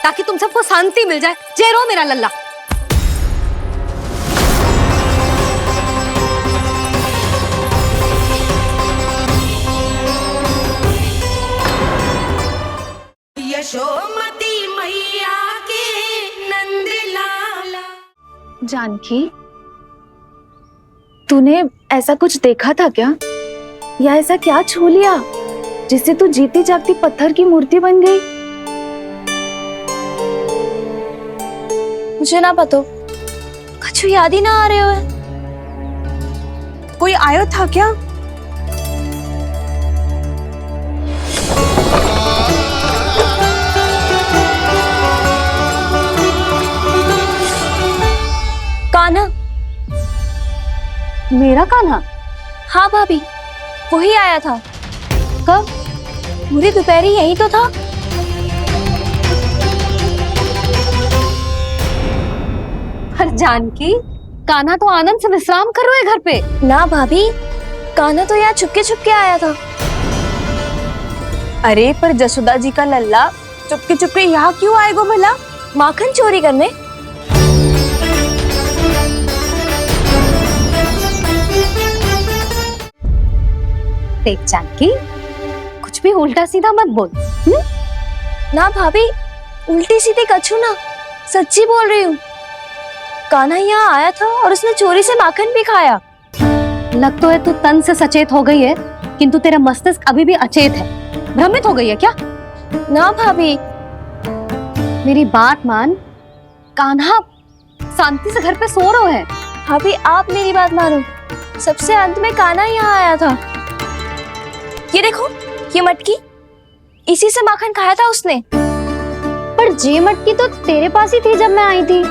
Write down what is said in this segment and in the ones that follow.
ताकि तुम सबको शांति मिल जाए। जय रो मेरा लल्ला। यशोमती मैया के नंद लाला। जानकी, तूने ऐसा कुछ देखा था क्या, या ऐसा क्या छू लिया जिससे तू जीती जागती पत्थर की मूर्ति बन गई? मुझे ना पता, कुछ याद ही ना आ रहे हो। कोई आयो था क्या? कान्हा। मेरा कान्हा? हाँ भाभी, वही आया था। कब? पूरी दोपहर यही तो था। हर जानकी, कान्हा तो आनंद से विश्राम कर रहे है घर पे। ना भाभी, कान्हा तो यहाँ छुपके छुपके आया था। अरे पर जसोदा जी का लल्ला चुपके चुपके यहाँ क्यों आएगा भला? माखन चोरी करने? देख जानकी, कुछ भी उल्टा सीधा मत बोल। ना भाभी, उल्टी सीधी कछू ना, सच्ची बोल रही हूँ। कान्हा यहाँ आया था और उसने चोरी से माखन भी खाया। लग तो है तू तन से सचेत हो गई है, किंतु तेरा मस्तिष्क अभी भी अचेत है। भ्रमित हो गई है क्या? ना भाभी। मेरी बात मान, कान्हा शांति से घर पे सो रहा है। भाभी आप मेरी बात मानो, सबसे अंत में कान्हा यहाँ आया था। ये देखो, ये मटकी, इसी से माखन खाया था उसने। पर जे मटकी तो तेरे पास ही थी जब मैं आई थी।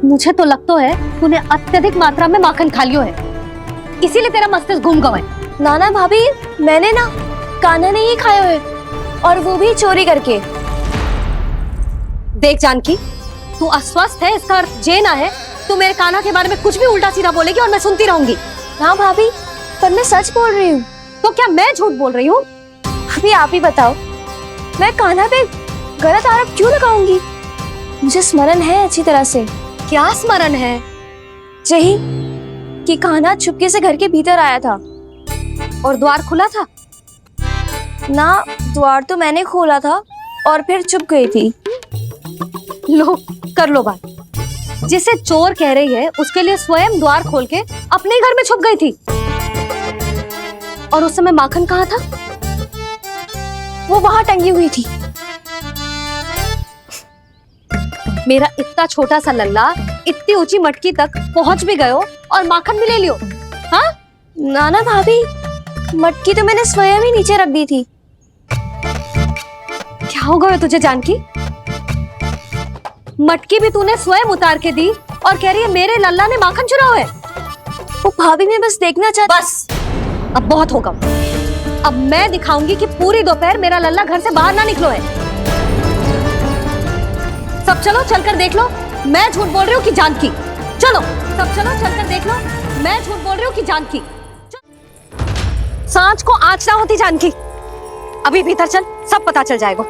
मुझे तो लगता है तूने अत्यधिक मात्रा में माखन खा लियो है, इसीलिए तेरा मस्तिष्क घूम गया है। नाना भाभी, मैंने ना, कान्हा ने ही खाया है, और वो भी चोरी करके। देख जानकी, तू अस्वस्थ है, इसका अर्थ जे ना है तू मेरे कान्हा के बारे में कुछ भी उल्टा सीधा बोलेगी और मैं सुनती रहूंगी। ना भाभी, पर मैं सच बोल रही हूँ। तो क्या मैं झूठ बोल रही हूँ? अभी आप ही बताओ, मैं कान्हा पे गलत आरोप क्यों लगाऊंगी? मुझे स्मरण है अच्छी तरह से। क्या स्मरण है? यही कि कान्हा चुपके से घर के भीतर आया था। और द्वार खुला था? ना, द्वार तो मैंने खोला था और फिर चुप गई थी। लो, कर लो बात। जिसे चोर कह रही है उसके लिए स्वयं द्वार खोल के अपने ही घर में छुप गई थी। और उस समय माखन कहाँ था? वो वहां टंगी हुई थी। मेरा इतना छोटा सा लल्ला इतनी ऊंची मटकी तक पहुंच भी गयो और माखन भी ले लियो। हाँ? नाना भाभी, मटकी तो मैंने स्वयं ही नीचे रख दी थी। क्या हो गया तुझे जानकी? मटकी भी तूने स्वयं उतार के दी और कह रही है मेरे लल्ला ने माखन चुराया है। वो भाभी मैं बस देखना चाहती। बस, अब बहुत होगा। अब मैं दिखाऊंगी कि पूरी दोपहर मेरा लल्ला घर से बाहर ना निकलो है। सब चलो, चलकर देख लो मैं झूठ बोल रही हूँ कि जानकी। चलो सब चलो, चलकर देख लो मैं झूठ बोल रही हूँ कि जानकी। सांझ को आँच ना होती जानकी। अभी भीतर चल, सब पता चल जाएगा।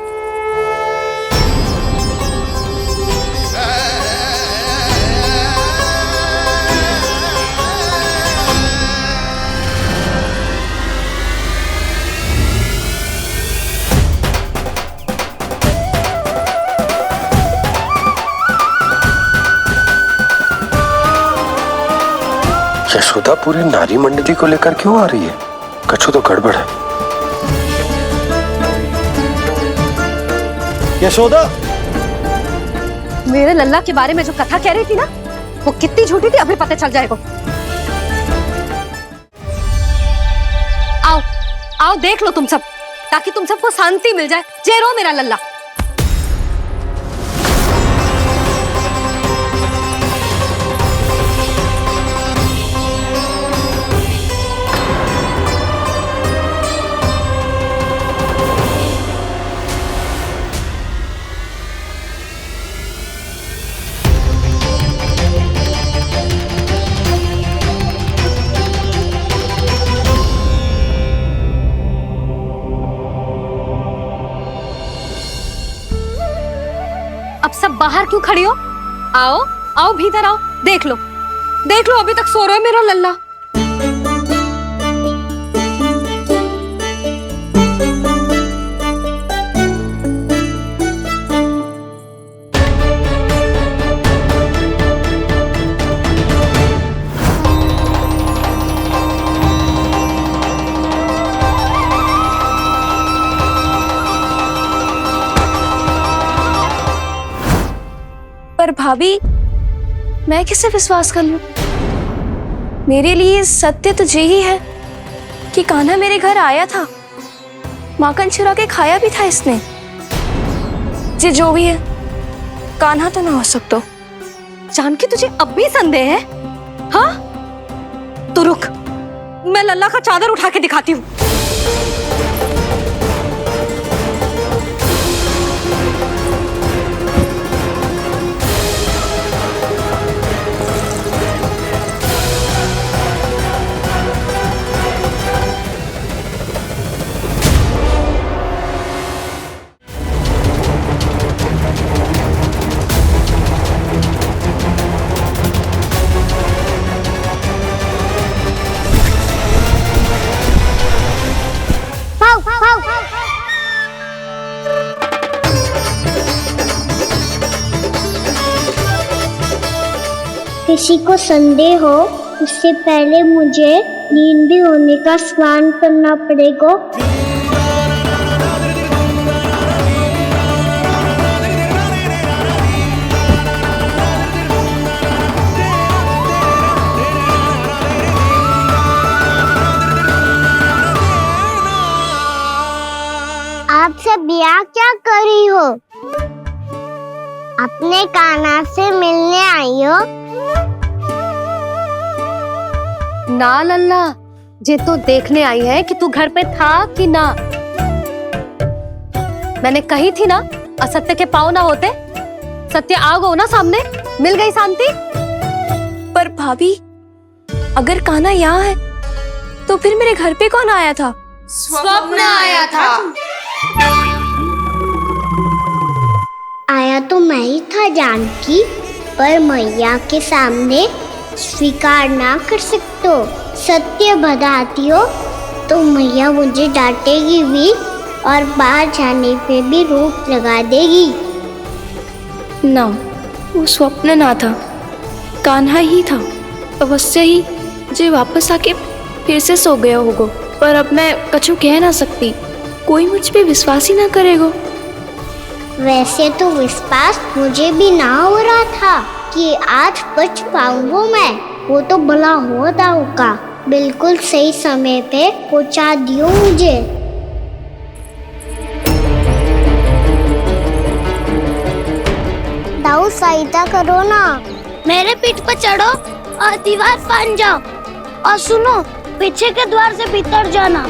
यशोदा पूरी नारी मंडली को लेकर क्यों आ रही है? कछु तो गड़बड़ है। यशोदा, मेरे लल्ला के बारे में जो कथा कह रही थी ना, वो कितनी झूठी थी अभी पता चल जाएगा। आओ आओ देख लो तुम सब, ताकि तुम सबको शांति मिल जाए। जय रो मेरा लल्ला। अब सब बाहर क्यों खड़ी हो? आओ आओ भीतर आओ, देख लो अभी तक सो रहा है मेरा लल्ला। पर भाभी, मैं किसे विश्वास कर लूं? मेरे लिए सत्य तो यही है कि कान्हा मेरे घर आया था, माखन चुरा के खाया भी था इसने। जो भी है, कान्हा तो ना हो सकता। जानकी तुझे अब भी संदेह है? हाँ तो रुक, मैं लल्ला का चादर उठा के दिखाती हूँ। किसी को संदेह हो उससे पहले मुझे नींद भी होने का स्नान करना पड़ेगा। आप सब यहाँ क्या कर रही हो? अपने कान्हा से मिलने आई हो? ना लल्ला, जे तो देखने आई है कि तू घर पे था कि ना। मैंने कही थी ना, असत्य के पाँव ना होते। सत्य आ गो ना सामने, मिल गई शांति। पर भाभी, अगर कान्हा यहाँ है तो फिर मेरे घर पे कौन आया था? स्वप्न आया था। आया तो मैं ही था जानकी, पर मैया के सामने स्वीकार ना कर सकते हो। सत्य बताती हो तो मैया मुझे डांटेगी भी और बाहर जाने पे भी रोक लगा देगी। ना, वो स्वप्न ना था, कान्हा ही था। अवश्य ही जे वापस आके फिर से सो गया होगा। पर अब मैं कछु कह ना सकती, कोई मुझ पे विश्वास ही ना करेगा। वैसे तो विश्वास मुझे भी ना हो रहा था कि आज बच पाऊंगा मैं। वो तो भला होता होगा, बिल्कुल सही समय पे पहुंचा दियो मुझे। दाऊ सहायता करो ना, मेरे पीठ पर चढ़ो और दीवार फाड़ जाओ। और सुनो, पीछे के द्वार से भीतर जाना।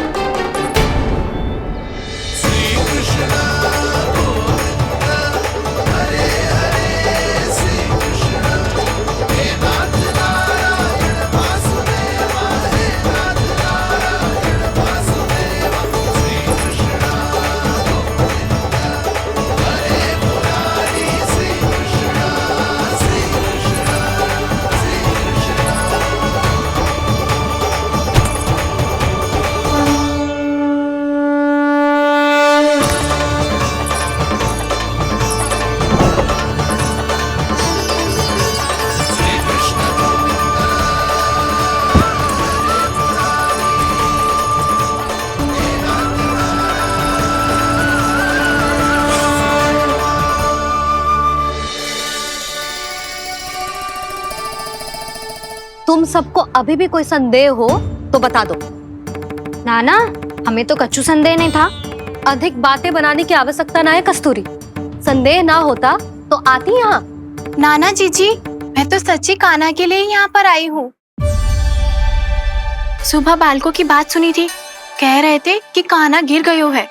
तुम सबको अभी भी कोई संदेह हो तो बता दो। नाना, हमें तो कच्चू संदेह नहीं था। अधिक बातें बनाने की आवश्यकता ना है कस्तूरी। संदेह ना होता तो आती यहाँ। नाना जीजी, मैं तो सच्ची कान्हा के लिए यहाँ पर आई हूँ। सुबह बालकों की बात सुनी थी, कह रहे थे कि कान्हा गिर गयो है,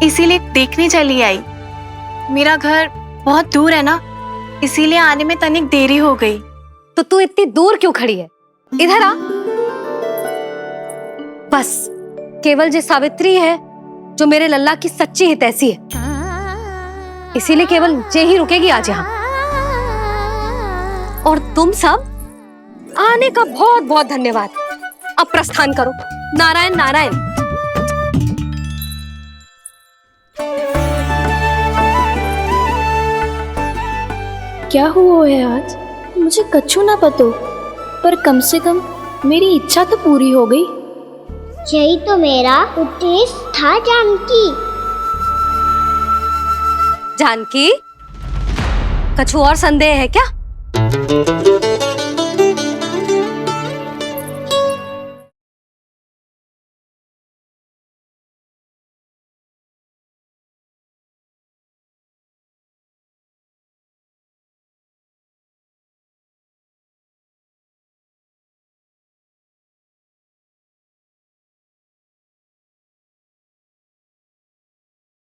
इसीलिए देखने चली आई। मेरा घर बहुत दूर है ना, इसीलिए आने में तनिक देरी हो गई। तो तू इतनी दूर क्यों खड़ी है? इधर आ। बस केवल जे सावित्री है जो मेरे लल्ला की सच्ची हितैषी है। इसीलिए केवल जे ही रुकेगी आज यहाँ। और तुम सब आने का बहुत बहुत धन्यवाद। अब प्रस्थान करो। नारायण नारायण। क्या हुआ है आज? मुझे कछु ना पतो, पर कम से कम मेरी इच्छा तो पूरी हो गई। यही तो मेरा उद्देश्य था जानकी। जानकी, कछु और संदेह है क्या?